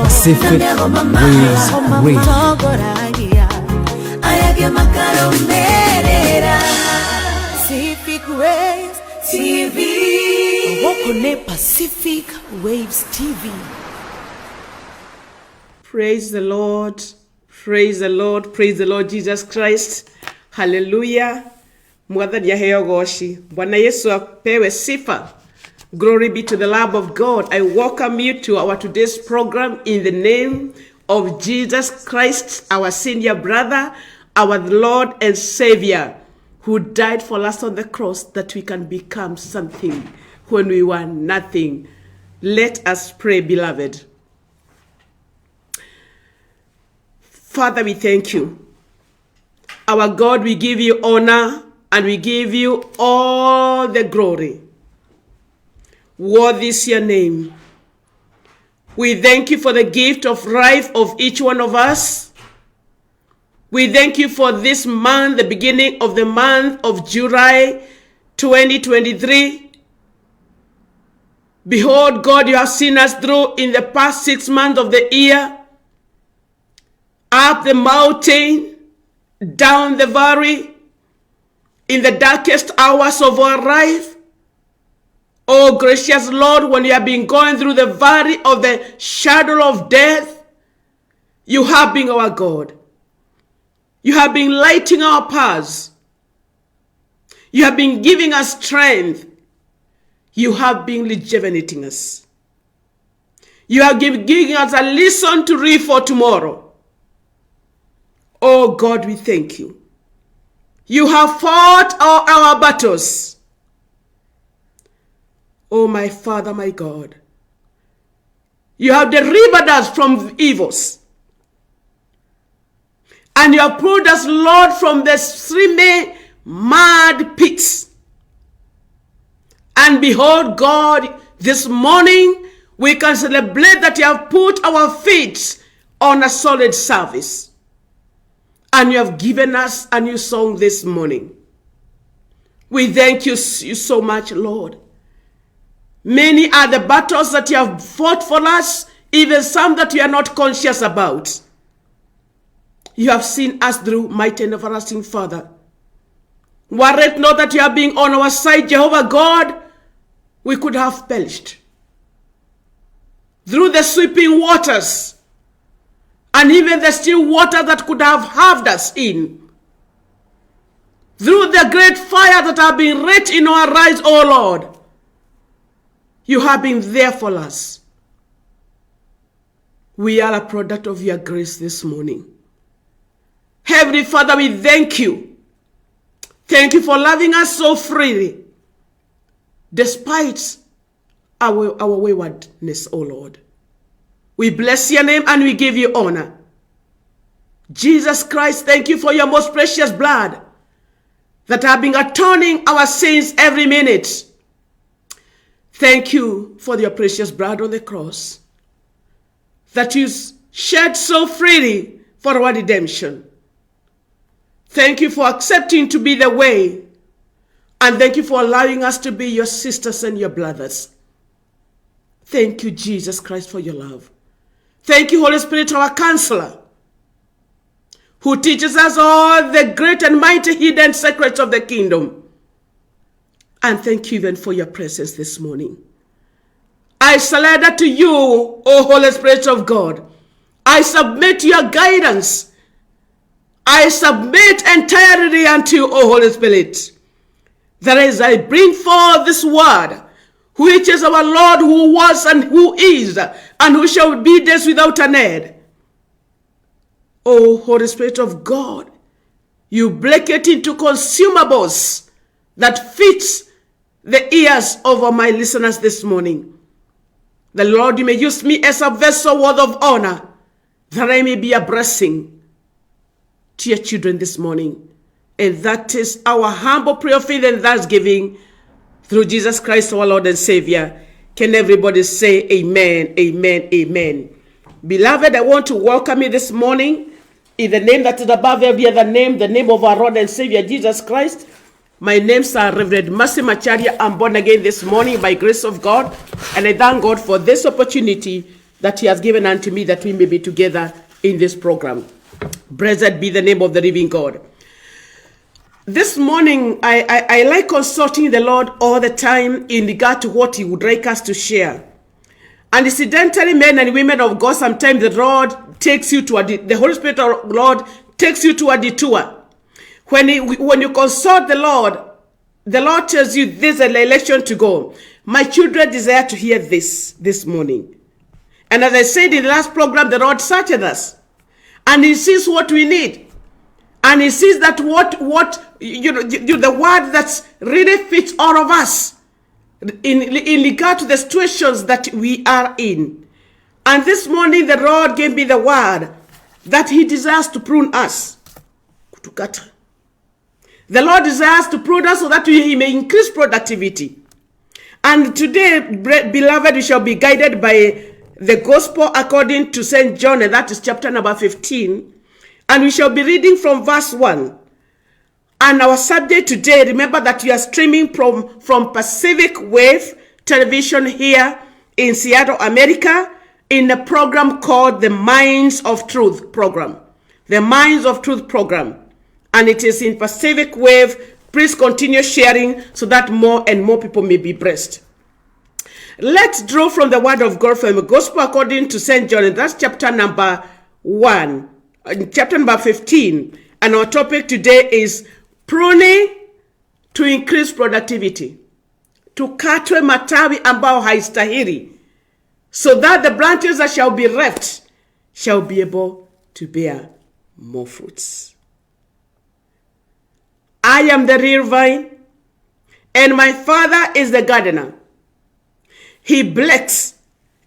Pacific Waves Radio. Pacific Waves TV. Pacific Waves TV. Praise the Lord. Praise the Lord. Praise the Lord Jesus Christ. Hallelujah. Mwathani aheo goshi. Bwana Yesu apewe sifa. Glory be to the Lamb of God. I welcome you to our today's program in the name of Jesus Christ, our senior brother, our Lord and Savior, who died for us on the cross that we can become something when we were nothing. Let us pray, beloved. Father, we thank you. Our God, we give you honor and we give you all the glory. Worthy is your name. We thank you for the gift of life of each one of us. We thank you for this month, the beginning of the month of July 2023. Behold, God, you have seen us through in the past 6 months of the year. Up the mountain, down the valley, in the darkest hours of our life. Oh, gracious Lord, when you have been going through the valley of the shadow of death, you have been our God. You have been lighting our paths. You have been giving us strength. You have been rejuvenating us. You have giving us a lesson to read for tomorrow. Oh God, we thank you. You have fought all our battles. Oh my Father, my God. You have delivered us from evils. And you have pulled us, Lord, from the streamy mud pits. And behold, God, this morning we can celebrate that you have put our feet on a solid surface. And you have given us a new song this morning. We thank you so much, Lord. Many are the battles that you have fought for us, even some that we are not conscious about. You have seen us through, mighty and everlasting Father. Were it not that you have been on our side, Jehovah God, we could have perished. Through the sweeping waters, and even the still water that could have halved us in. Through the great fire that have been lit in our eyes, O Lord, you have been there for us. We are a product of your grace this morning. Heavenly Father, we thank you. Thank you for loving us so freely, despite our waywardness, O Lord. We bless your name and we give you honor. Jesus Christ, thank you for your most precious blood that have been atoning our sins every minute. Thank you for your precious blood on the cross that you shed so freely for our redemption. Thank you for accepting to be the way, and thank you for allowing us to be your sisters and your brothers. Thank you, Jesus Christ, for your love. Thank you, Holy Spirit, our counselor, who teaches us all the great and mighty hidden secrets of the kingdom. And thank you even for your presence this morning. I surrender to you, O Holy Spirit of God. I submit your guidance. I submit entirely unto you, O Holy Spirit. That as I bring forth this word, which is our Lord, who was and who is, and who shall be this without an end. O Holy Spirit of God, you break it into consumables that fits the ears of my listeners this morning. The Lord, you may use me as a vessel word of honor, that I may be a blessing to your children this morning. And that is our humble prayer of faith and thanksgiving through Jesus Christ, our Lord and Savior. Can everybody say amen, amen, amen. Beloved, I want to welcome you this morning in the name that is above every other name, the name of our Lord and Savior, Jesus Christ. My name is REV.MERCY MACHARIA. I'm born again this morning by grace of God, and I thank God for this opportunity that he has given unto me, that we may be together in this program. Blessed be the name of the living God. This morning, I like consulting the Lord all the time in regard to what he would like us to share. And incidentally, men and women of God, sometimes the Lord takes you to the Holy Spirit of Lord takes you to a detour. When you consult the Lord tells you this is an election to go. My children desire to hear this morning. And as I said in the last program, the Lord searches us. And he sees what we need. And he sees that the word that really fits all of us in regard to the situations that we are in. And this morning the Lord gave me the word that he desires to prune us. The Lord desires to prune us so that he may increase productivity. And today, beloved, we shall be guided by the gospel according to St. John, and that is chapter number 15. And we shall be reading from verse 1. And our subject today, remember that we are streaming from Pacific Wave Television here in Seattle, America, in a program called the Minds of Truth program. The Minds of Truth program. And it is in Pacific Wave. Please continue sharing so that more and more people may be blessed. Let's draw from the word of God from the gospel according to St. John. And that's chapter number 1. Chapter number 15. And our topic today is pruning to increase productivity. Tukatwe matawi ambao haistahili, so that the branches that shall be left shall be able to bear more fruits. I am the real vine, and my Father is the gardener. He blessed,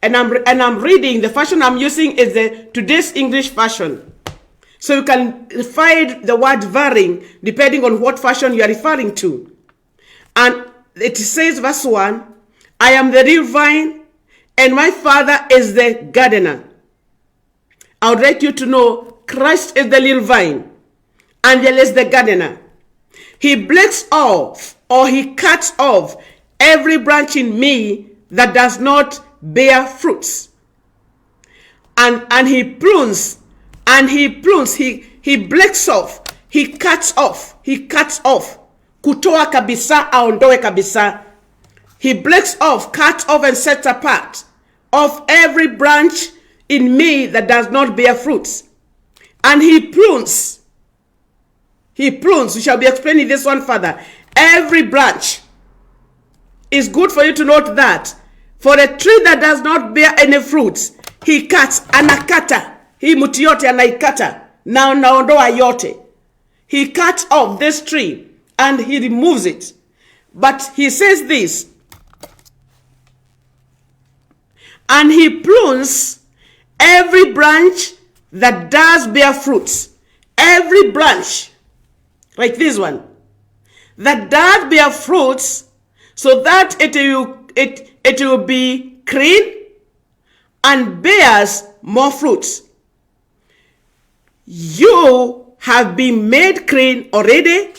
and I'm reading, the version I'm using is the today's English version. So you can find the word varying depending on what version you are referring to. And it says, verse 1, I am the real vine, and my Father is the gardener. I would like you to know Christ is the real vine, and there is the gardener. He breaks off, or he cuts off every branch in me that does not bear fruits. And he prunes, he breaks off, he cuts off. Kutoa kabisa, aondoe kabisa. He breaks off, cuts off, and sets apart of every branch in me that does not bear fruits. And he prunes. We shall be explaining this one further. Every branch. It's good for you to note that. For a tree that does not bear any fruits, he cuts, anakata. Hii muti yote anaikata. Na naondoa yote. He cuts off this tree and he removes it. But he says this. And he prunes every branch that does bear fruits. Every branch, like this one, that does bear fruits, so that it will be clean and bears more fruits. You have been made clean already.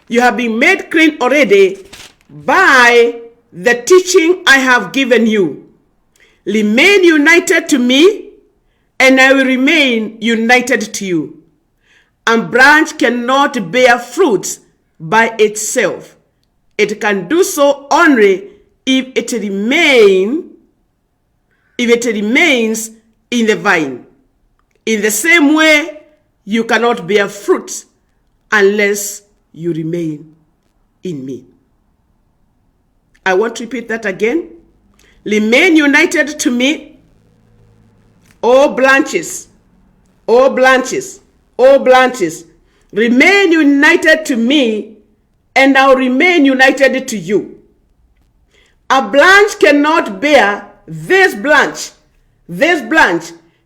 You have been made clean already by the teaching I have given you. Remain united to me, and I will remain united to you. A branch cannot bear fruits by itself. It can do so only if it remains in the vine. In the same way, you cannot bear fruit unless you remain in me. I want to repeat that again. Remain united to me, all branches. Remain united to me, and I'll remain united to you. A branch cannot bear, this branch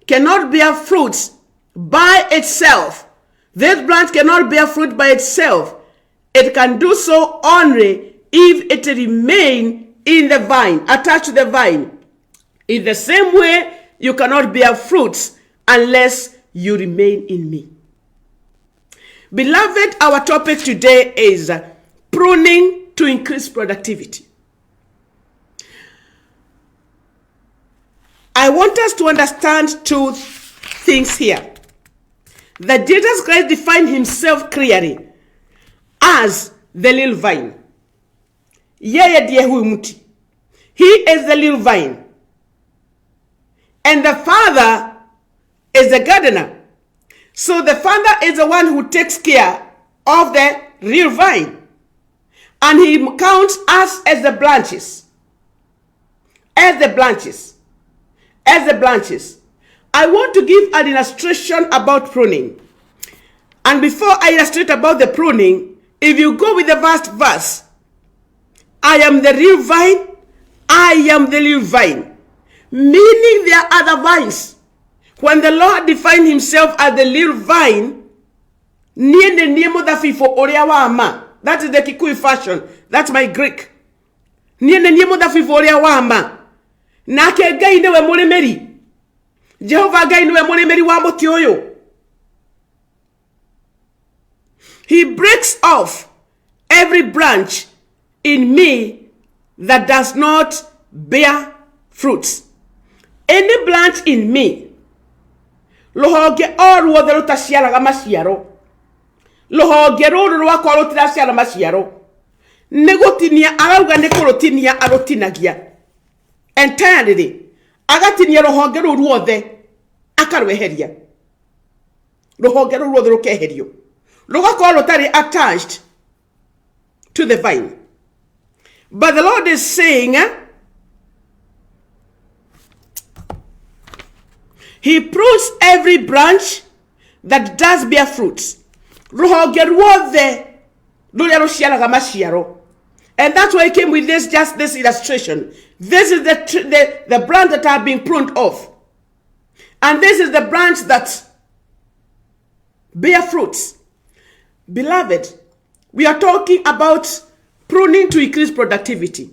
cannot bear fruits by itself. This branch cannot bear fruit by itself. It can do so only if it remains in the vine, attached to the vine. In the same way, you cannot bear fruits unless you remain in me. Beloved, our topic today is pruning to increase productivity. I want us to understand two things here. That Jesus Christ defined himself clearly as the little vine. Yeye ndiye huyu mti. He is the little vine. And the Father is the gardener. So the Father is the one who takes care of the real vine. And he counts us as the branches. As the branches. As the branches. I want to give an illustration about pruning. And before I illustrate about the pruning, if you go with the first verse, I am the real vine, I am the real vine. Meaning there are other vines. When the Lord defined himself as the little vine, that is the Kikuyu fashion. That's my Greek. Nake gai newe mulemeri. Jehovah gai newe mulemeri wa muti oyo. He breaks off every branch in me that does not bear fruits. Any branch in me, lohoge oruo the rutasiara gamasiaro. Lohoge oruo rwako rutasiara masiaro. Negotinia arauga nekorotinia arotinagia. Entirely. Agatinia rohoge oruo the akarweheria. Lohoge oruo the rokeherio. Logako rotari attached to the vine. But the Lord is saying, he prunes every branch that does bear fruits. And that's why I came with this illustration. This is the branch that are being pruned off. And this is the branch that bear fruits. Beloved, we are talking about pruning to increase productivity.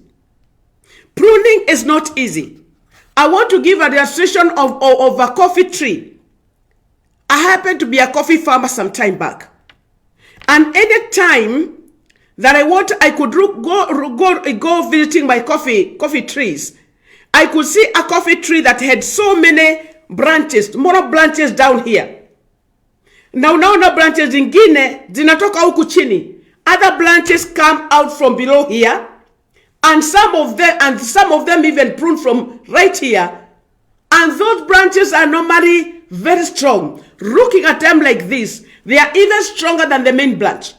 Pruning is not easy. I want to give an illustration of a coffee tree. I happen to be a coffee farmer some time back. And any time that I could go visiting my coffee trees, I could see a coffee tree that had so many branches, more branches down here. Now branches zingine zinatoka huku chini. Other branches come out from below here, and some of them even prune from right here. And those branches are normally very strong. Looking at them like this, they are even stronger than the main branch.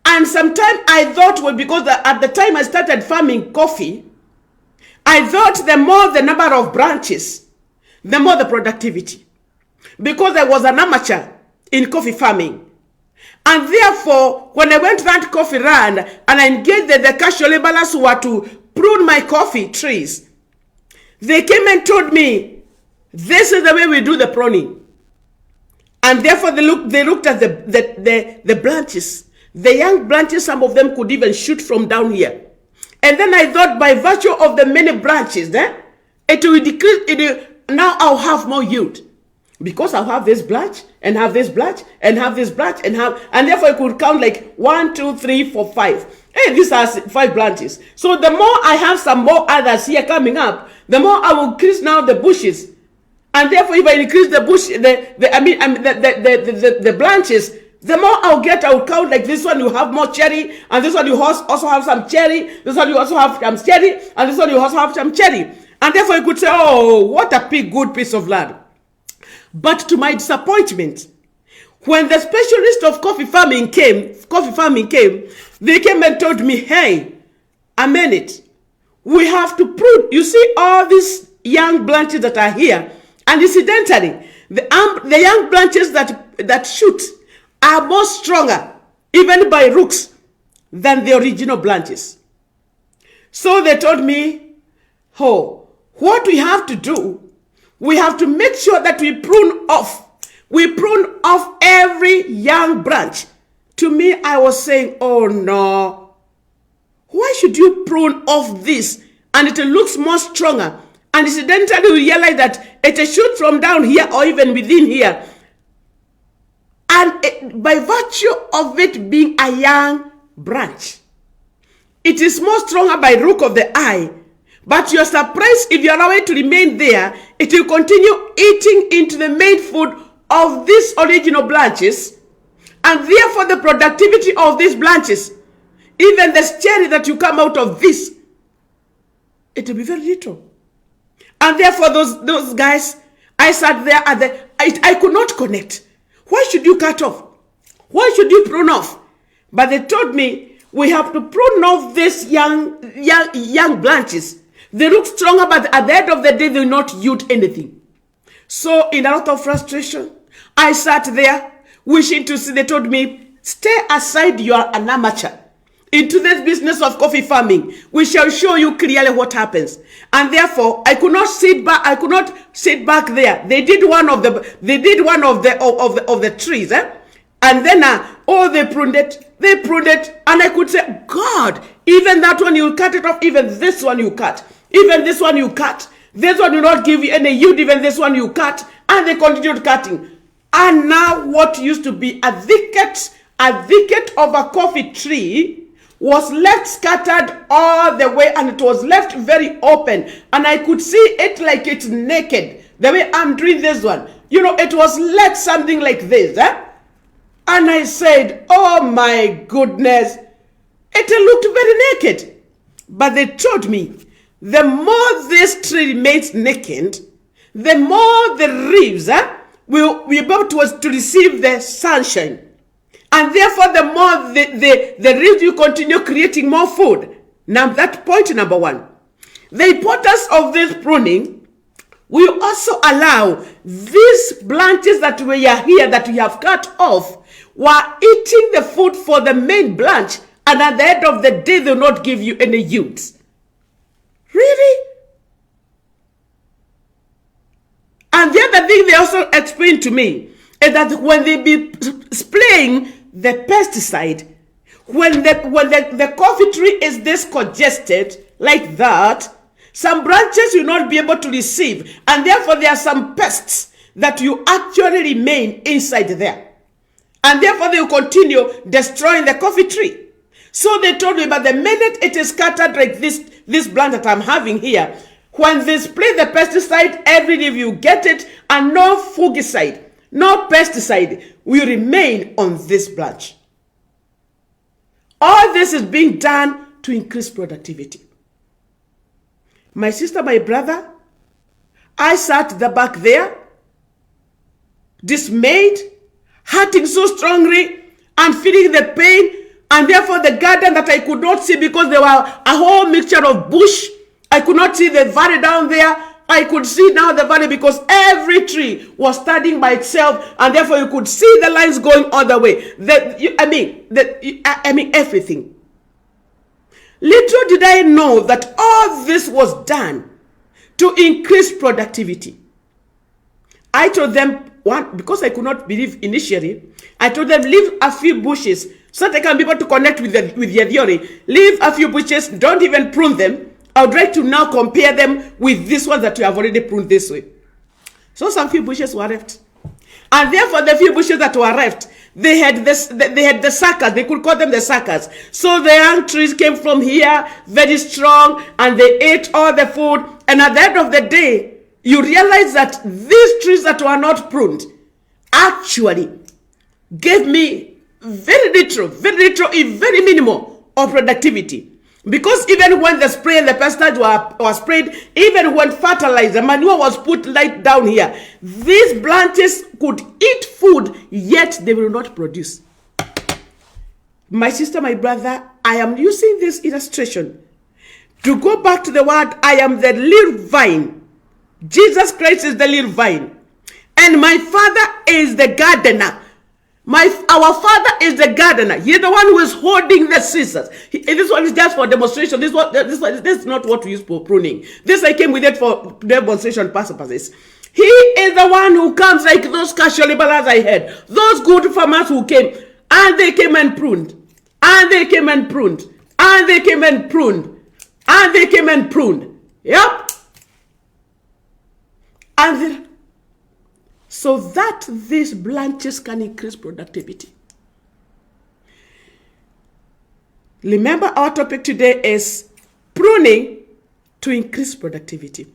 And sometimes I thought, well, because at the time I started farming coffee, I thought the more the number of branches, the more the productivity. Because I was an amateur in coffee farming. And therefore, when I went to that coffee run and I engaged the casual laborers who were to prune my coffee trees, they came and told me, this is the way we do the pruning. And therefore, they looked at the branches. The young branches, some of them could even shoot from down here. And then I thought, by virtue of the many branches, it will decrease. Now I'll have more yield. Because I'll have this branch, and have this branch, and have this branch, and therefore I could count like 1, 2, 3, 4, 5. Hey, these are 5 branches. So the more I have some more others here coming up, the more I will increase now the bushes. And therefore, if I increase the bush, the branches, the more I'll count like this one you have more cherry, and this one you also have some cherry, this one you also have some cherry, and this one you also have some cherry. And therefore you could say, oh, what a good piece of land. But to my disappointment, when the specialist of coffee farming came, they came and told me, hey, a minute, we have to prune. You see all these young branches that are here, and incidentally, the young branches that shoot are more stronger, even by roots, than the original branches. So they told me, oh, what we have to do, we have to make sure that we prune off. We prune off every young branch. To me, I was saying, oh no. Why should you prune off this? And it looks more stronger. And incidentally, we realize that it shoots from down here or even within here. And by virtue of it being a young branch, it is more stronger by look of the eye. But you're surprised if you allow it to remain there, it will continue eating into the main food of these original branches, and therefore the productivity of these branches, even the cherry that you come out of this, it will be very little. And therefore those guys, I sat there and I could not connect. Why should you cut off? Why should you prune off? But they told me, we have to prune off these young branches. They look stronger, but at the end of the day, they will not yield anything. So in a lot of frustration, I sat there wishing to see. They told me, stay aside, you are an amateur. Into this business of coffee farming, we shall show you clearly what happens. And therefore, I could not sit back. I could not sit back there. They did one of the trees, and then they pruned it. They pruned it, and I could say, God, even that one you cut it off. Even this one you cut. Even this one you cut. This one will not give you any yield. Even this one you cut, and they continued cutting. And now, what used to be a thicket of a coffee tree was left scattered all the way, and it was left very open, and I could see it like it's naked. The way I'm doing this one, it was left something like this, and I said, oh my goodness, it looked very naked. But they told me, the more this tree remains naked, the more the leaves will be able to receive the sunshine. And therefore, the more the leaves will continue creating more food. Now, that's point number one. The importance of this pruning will also allow these branches that were here, that we have cut off, were eating the food for the main branch, and at the end of the day, they will not give you any yields. Really? And the other thing they also explained to me is that when they be spraying the pesticide, when the coffee tree is this congested like that, some branches will not be able to receive, and therefore there are some pests that you actually remain inside there, and therefore they will continue destroying the coffee tree. So they told me, but the minute it is scattered like this plant that I'm having here, when they spray the pesticide, every leaf you get it, and no fungicide, no pesticide will remain on this branch. All this is being done to increase productivity. My sister, my brother, I sat the back there, dismayed, hurting so strongly, and feeling the pain, and therefore the garden that I could not see because there were a whole mixture of bush. I could not see the valley down there. I could see now the valley because every tree was standing by itself, and therefore you could see the lines going all the way. Everything. Little did I know that all this was done to increase productivity. I told them, because I could not believe initially, I told them, leave a few bushes so that I can be able to connect with their theory. Leave a few bushes, don't even prune them. I would like to now compare them with this one that you have already pruned this way. So some few bushes were left. And therefore the few bushes that were left, they had the suckers. They could call them the suckers. So the young trees came from here, very strong, and they ate all the food. And at the end of the day, you realize that these trees that were not pruned actually gave me very little, very minimal of productivity. Because even when the spray and the pesticide were sprayed, even when fertilizer, manure was put right down here, these branches could eat food, yet they will not produce. My sister, my brother, I am using this illustration to go back to the word, I am the little vine. Jesus Christ is the little vine. And my Father is the gardener. Our Father is the gardener. He's the one who is holding the scissors. This one is just for demonstration. This is not what we use for pruning. This I came with it for demonstration purposes. He is the one who comes like those casual laborers I had. Those good farmers who came. And they came and pruned. And they came and pruned. And they came and pruned. And they came and pruned. Yep. And so that these branches can increase productivity. Remember, our topic today is pruning to increase productivity.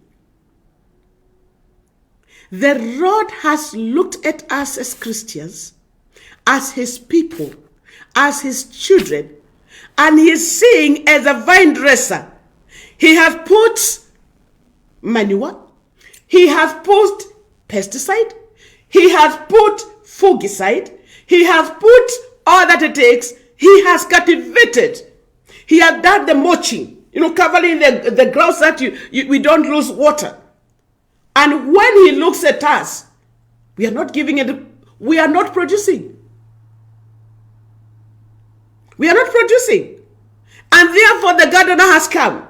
The Lord has looked at us as Christians, as his people, as his children, and he is seeing as a vine dresser. He has put manure, he has put pesticide, he has put fungicide, he has put all that it takes, he has cultivated, he has done the mulching, covering the ground so that we don't lose water. And when he looks at us, we are not giving it, we are not producing. We are not producing. And therefore the gardener has come.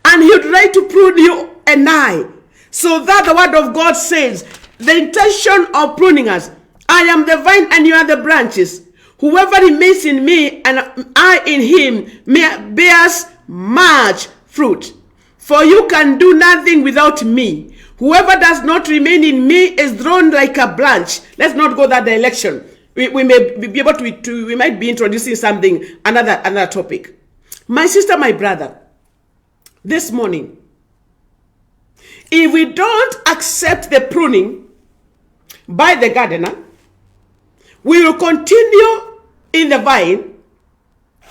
And he would like to prune you and I. So that the word of God says, the intention of pruning us, I am the vine and you are the branches. Whoever remains in me and I in him bears much fruit. For you can do nothing without me. Whoever does not remain in me is thrown like a branch. Let's not go that direction. We may be able to we might be introducing something, another topic. My sister, my brother, this morning, if we don't accept the pruning by the gardener, we will continue in the vine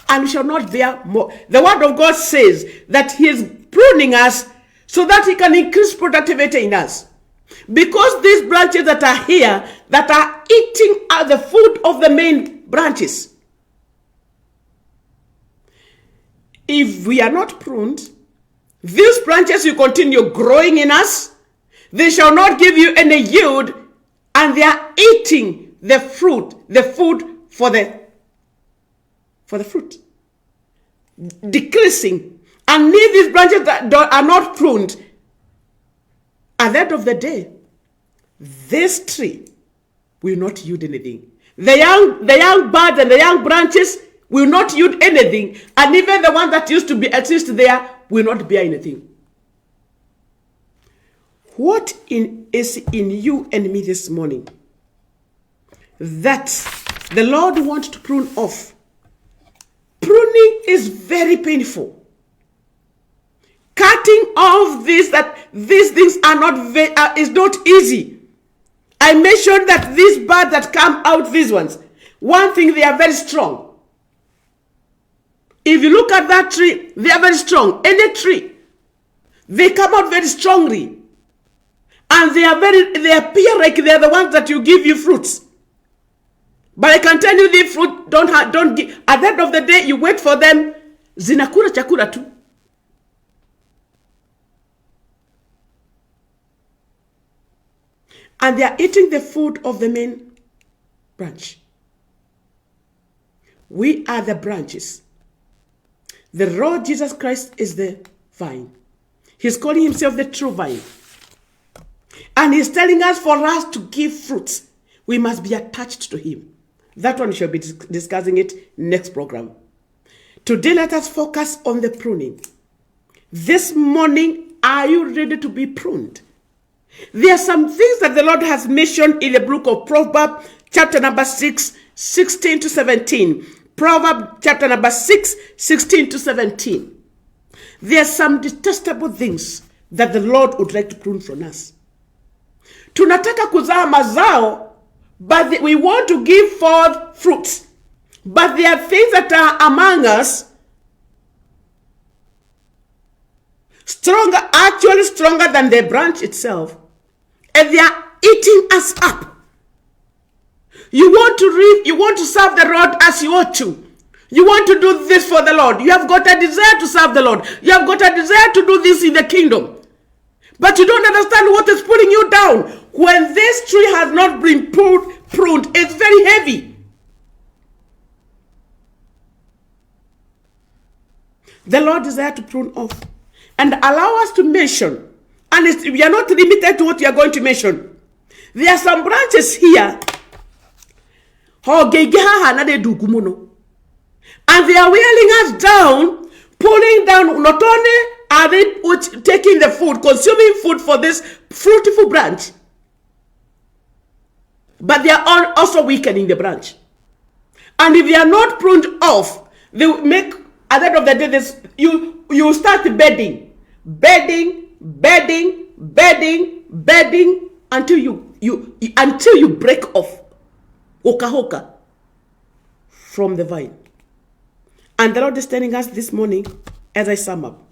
and we shall not bear more. The word of God says that he is pruning us so that he can increase productivity in us. Because these branches that are here, that are eating are the food of the main branches. If we are not pruned, these branches will continue growing in us. They shall not give you any yield, and they are eating the fruit, the food for the fruit. Decreasing. And if these branches that are not pruned, at the end of the day, this tree will not yield anything. The young buds and the young branches will not yield anything, and even the one that used to exist there will not bear anything. What is in you and me this morning that the Lord wants to prune off? Pruning is very painful. Cutting off these things is not easy. I mentioned that these buds that come out, these ones, one thing, they are very strong. If you look at that tree, they are very strong. Any tree, they come out very strongly. And they appear like they are the ones that you give you fruits. But I can tell you, the fruit don't give. At the end of the day, you wait for them. Zinakura chakura tu. And they are eating the food of the main branch. We are the branches. The Lord Jesus Christ is the vine. He's calling himself the true vine. And he's telling us for us to give fruits, we must be attached to him. That one we shall be discussing it next program. Today let us focus on the pruning. This morning, are you ready to be pruned? There are some things that the Lord has mentioned in the book of Proverbs, chapter number 6, 16 to 17. Proverbs, chapter number 6, 16 to 17. There are some detestable things that the Lord would like to prune from us. Tunataka kuzaa mazao, but we want to give forth fruits. But there are things that are among us actually stronger than the branch itself. And they are eating us up. You want to read, you want to serve the Lord as you ought to. You want to do this for the Lord. You have got a desire to serve the Lord. You have got a desire to do this in the kingdom. But you don't understand what is pulling you down. When this tree has not been pruned, it's very heavy. The Lord desires to prune off and allow us to mention. And we are not limited to what we are going to mention. There are some branches here. And they are wearing us down, pulling down. Not only are they taking the food, consuming food for this fruitful branch, but they are also weakening the branch. And if they are not pruned off, they will make, at the end of the day, you start bedding. bedding, until you break off hoka from the vine. And the Lord is telling us this morning, as I sum up,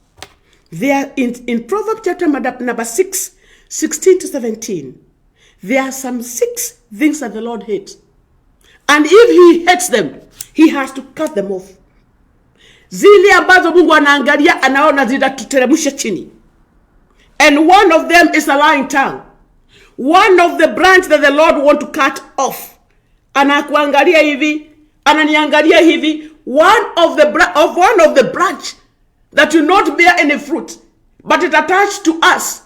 there in Proverbs chapter number 6, 16 to 17, there are some 6 things that the Lord hates. And if he hates them, he has to cut them off. Zile ambazo Mungu anaangalia anaona zitatuteremsha chini. And one of them is a lying tongue. One of the branch that the Lord want to cut off. Anakuangalia hivi, ananiangalia hivi. One of the branch that will not bear any fruit, but it attached to us,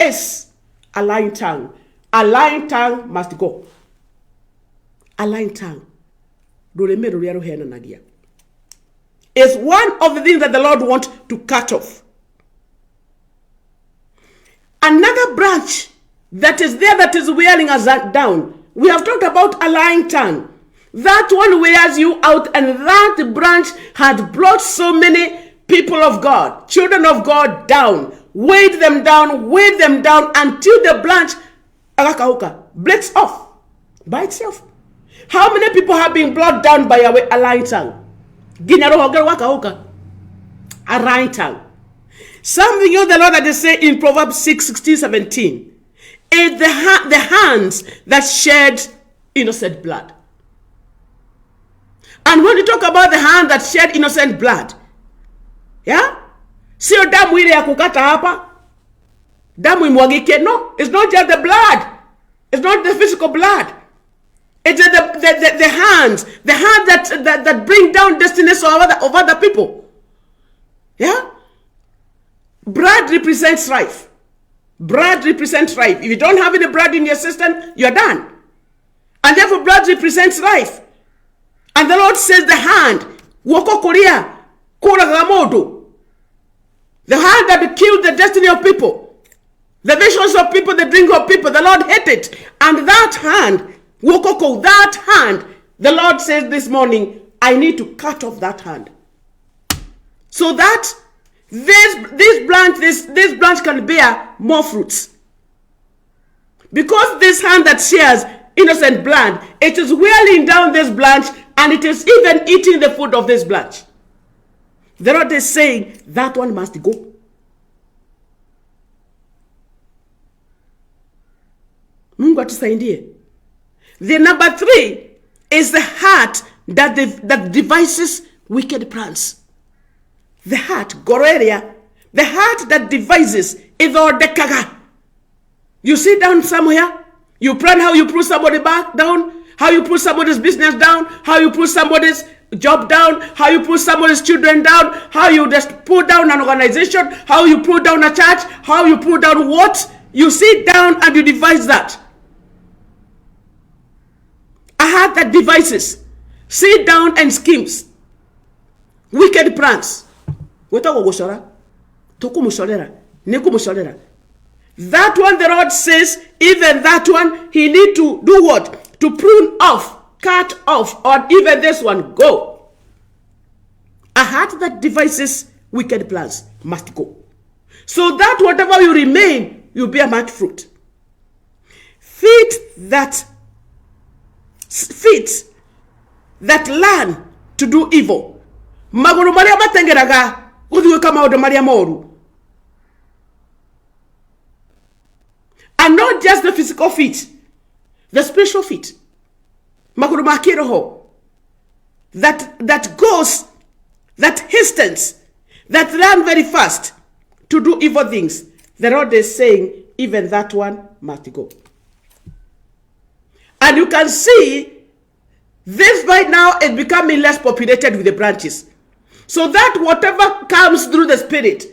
is a lying tongue. A lying tongue must go. A lying tongue is one of the things that the Lord wants to cut off. Another branch that is there that is wearing us down. We have talked about a lying tongue. That one wears you out, and that branch had brought so many people of God, children of God down, weighed them down until the branch breaks off by itself. How many people have been brought down by a lying tongue? A lying tongue. Something else the Lord that they say in Proverbs 6, 16, 17 is the hands that shed innocent blood. And when you talk about the hand that shed innocent blood, yeah? Sio damu ile ya kukata hapa. Damu imwagike. No, it's not just the blood. It's not the physical blood. It is the hands that bring down destinies of other people. Yeah? Blood represents life. Blood represents life. If you don't have any blood in your system, you're done. And therefore blood represents life. And the Lord says the hand, woko korea, kura gamodo, the hand that killed the destiny of people, the visions of people, the dreams of people, the Lord hated it. And that hand, wokoko, that hand, the Lord says this morning, I need to cut off that hand. So that this branch can bear more fruits. Because this hand that shares innocent blood, it is wearing down this branch, and it is even eating the food of this branch. The Lord is saying that one must go. Mungu atusaidie. The number 3 is the heart that devises wicked plans. The heart, goreria, the heart that devises idhodekaga. You sit down somewhere, you plan how you put somebody back down, how you put somebody's business down, how you put somebody's job down, how you put somebody's children down, how you just put down an organization, how you put down a church, how you put down what? You sit down and you devise that. A heart that devises, sit down and schemes, wicked plans. That one, the Lord says, even that one, he need to do what? To prune off, cut off, or even this one, go. A heart that devises wicked plans must go. So that whatever you remain, you bear much fruit. Feet that learn to do evil. Maguru Maria Matengeraga, Udu kama odo Maria Moru. And not just the physical feet, the spiritual feet. Maguru Makiroho. That goes, that hastens, that run very fast to do evil things. The Lord is saying, even that one must go. And you can see this right now is becoming less populated with the branches. So that whatever comes through the spirit,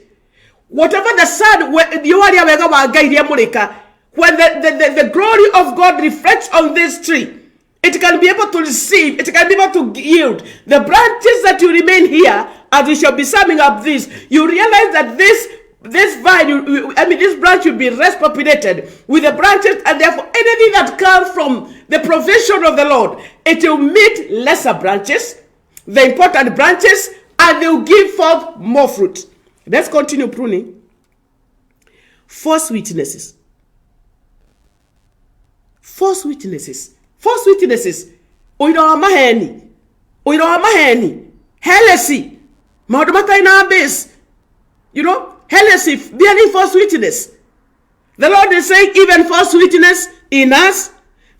whatever the sun, when the glory of God reflects on this tree, it can be able to receive, it can be able to yield. The branches that you remain here, as we shall be summing up this, you realize that this vine, this branch will be less populated with the branches, and therefore anything that comes from the provision of the Lord, it will meet lesser branches, the important branches, and they will give forth more fruit. Let's continue pruning. false witnesses. False witnesses. False witnesses. Oiro maheni. Heresy. Maudumata in our base. You know, heresy, bearing false witness. The Lord is saying, even false witness in us,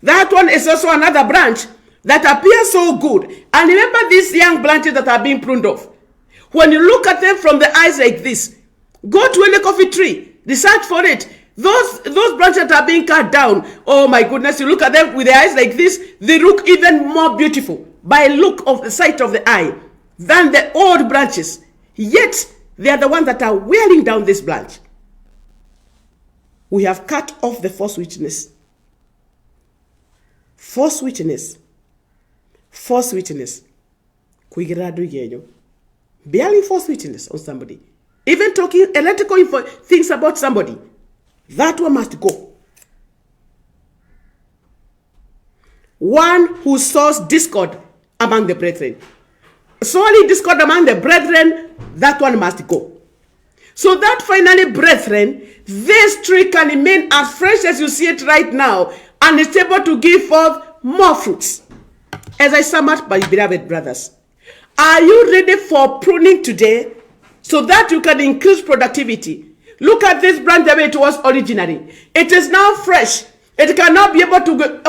that one is also another branch that appears so good. And remember these young branches that are being pruned off. When you look at them from the eyes like this, go to any coffee tree, research for it. Those branches that are being cut down, oh my goodness, you look at them with the eyes like this, they look even more beautiful by look of the sight of the eye than the old branches. Yet, they are the ones that are wearing down this branch. We have cut off the false witness. False witness. False witness. Bearing false witness on somebody. Even talking electrical things about somebody. That one must go. One who sows discord among the brethren. Sowing discord among the brethren, that one must go. So that finally, brethren, this tree can remain as fresh as you see it right now, and it's able to give forth more fruits. As I sum up, my beloved brothers, are you ready for pruning today so that you can increase productivity? Look at this branch the way it was originally. It is now fresh. It cannot be able to go,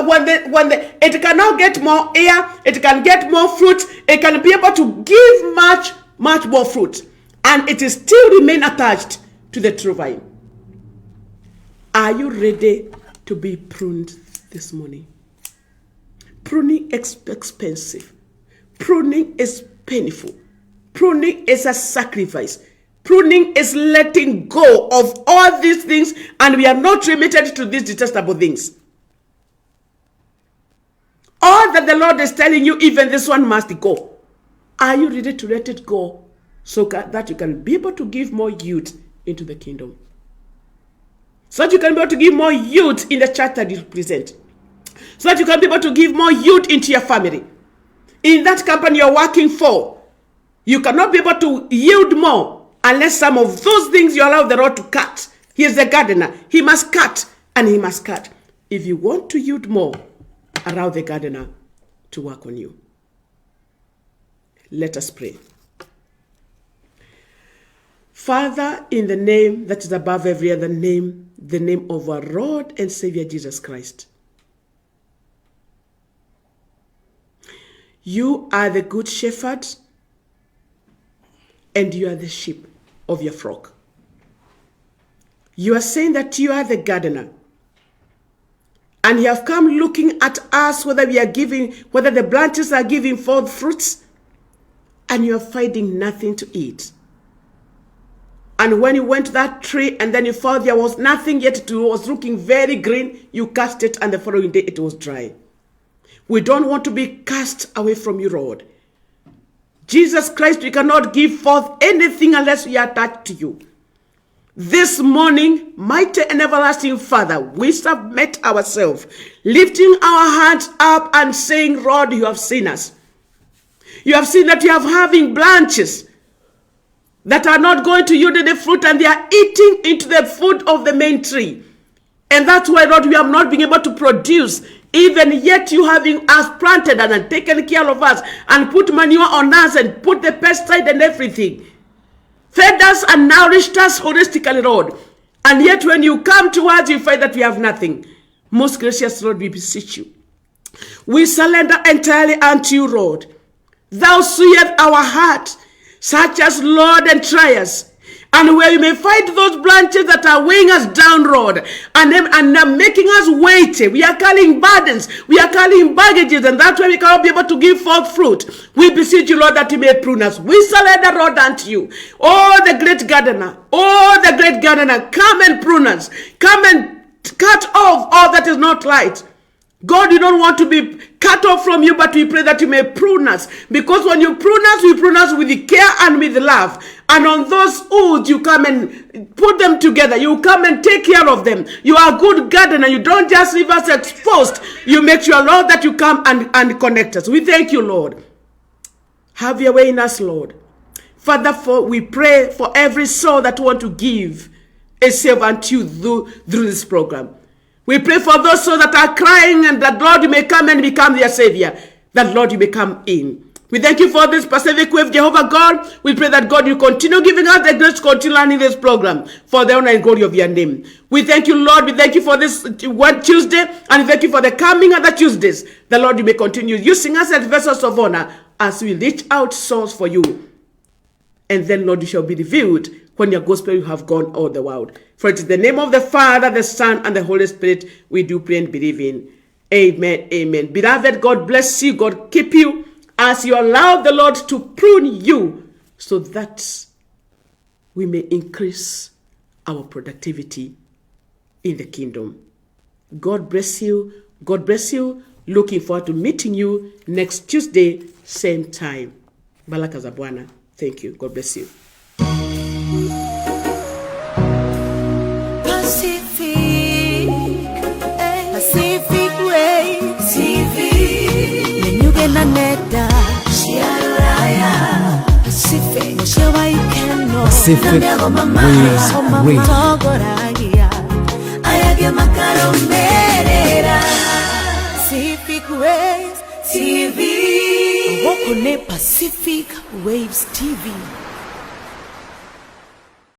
it cannot get more air. It can get more fruit. It can be able to give much more fruit. And it is still remain attached to the true vine. Are you ready to be pruned this morning? Pruning is expensive. Pruning is painful. Pruning is a sacrifice. Pruning is letting go of all these things, and we are not remitted to these detestable things. All that the Lord is telling you, even this one must go. Are you ready to let it go? So that you can be able to give more youth into the kingdom. So that you can be able to give more youth in the church that you represent. So that you can be able to give more youth into your family. In that company you're working for, you cannot be able to yield more unless some of those things you allow the Lord to cut. He is the gardener. He must cut, and he must cut. If you want to yield more, allow the gardener to work on you. Let us pray. Father, in the name that is above every other name, the name of our Lord and Savior Jesus Christ. You are the good shepherd, and you are the sheep of your flock. You are saying that you are the gardener, and you have come looking at us whether the branches are giving forth fruits, and you are finding nothing to eat. And when you went to that tree and then you found there was nothing, yet it was looking very green, you cast it, and the following day it was dry. We don't want to be cast away from you, Lord. Jesus Christ, we cannot give forth anything unless we are attached to you. This morning, mighty and everlasting Father, we submit ourselves, lifting our hands up and saying, Lord, you have seen us. You have seen that we are having branches that are not going to yield the fruit, and they are eating into the food of the main tree. And that's why, Lord, we have not been able to produce, even yet you having us planted and taken care of us and put manure on us and put the pesticide and everything. Fed us and nourished us holistically, Lord. And yet when you come to us, you find that we have nothing. Most gracious Lord, we beseech you. We surrender entirely unto you, Lord. Thou seest our heart. Such as, Lord, and try us. And where you may find those branches that are weighing us down, Lord, and making us weighty. We are carrying burdens. We are carrying baggages, and that's why we cannot be able to give forth fruit. We beseech you, Lord, that you may prune us. We surrender, Lord, unto you. Oh, the great gardener. Oh, the great gardener. Come and prune us. Come and cut off all that is not right. God, you don't want to be cut off from you, but we pray that you may prune us. Because when you prune us with the care and with the love. And on those woods, you come and put them together. You come and take care of them. You are a good gardener. You don't just leave us exposed. You make sure, Lord, that you come and connect us. We thank you, Lord. Have your way in us, Lord. Father, we pray for every soul that want to give a servant to you through this program. We pray for those souls that are crying, and that, Lord, you may come and become their Savior. That, Lord, you may come in. We thank you for this Pacific Wave, Jehovah God. We pray that, God, you continue giving us the grace to continue learning this program for the honor and glory of your name. We thank you, Lord. We thank you for this one Tuesday, and we thank you for the coming other Tuesdays. The Lord, you may continue using us as vessels of honor as we reach out souls for you. And then, Lord, you shall be revealed when your gospel you have gone all the world. For it is the name of the Father, the Son, and the Holy Spirit we do pray and believe in. Amen, amen. Beloved, God bless you. God keep you as you allow the Lord to prune you so that we may increase our productivity in the kingdom. God bless you. God bless you. Looking forward to meeting you next Tuesday, same time. Baraka za Bwana. Thank you. God bless you. Pacific Wave TV. Menyuge na neta. Shiaraya. Pacific. Moshewa ikeno. Pacific Wave Togoragia. Ayage makaro merera. Pacific Waves TV. Wokone Pacific Waves TV.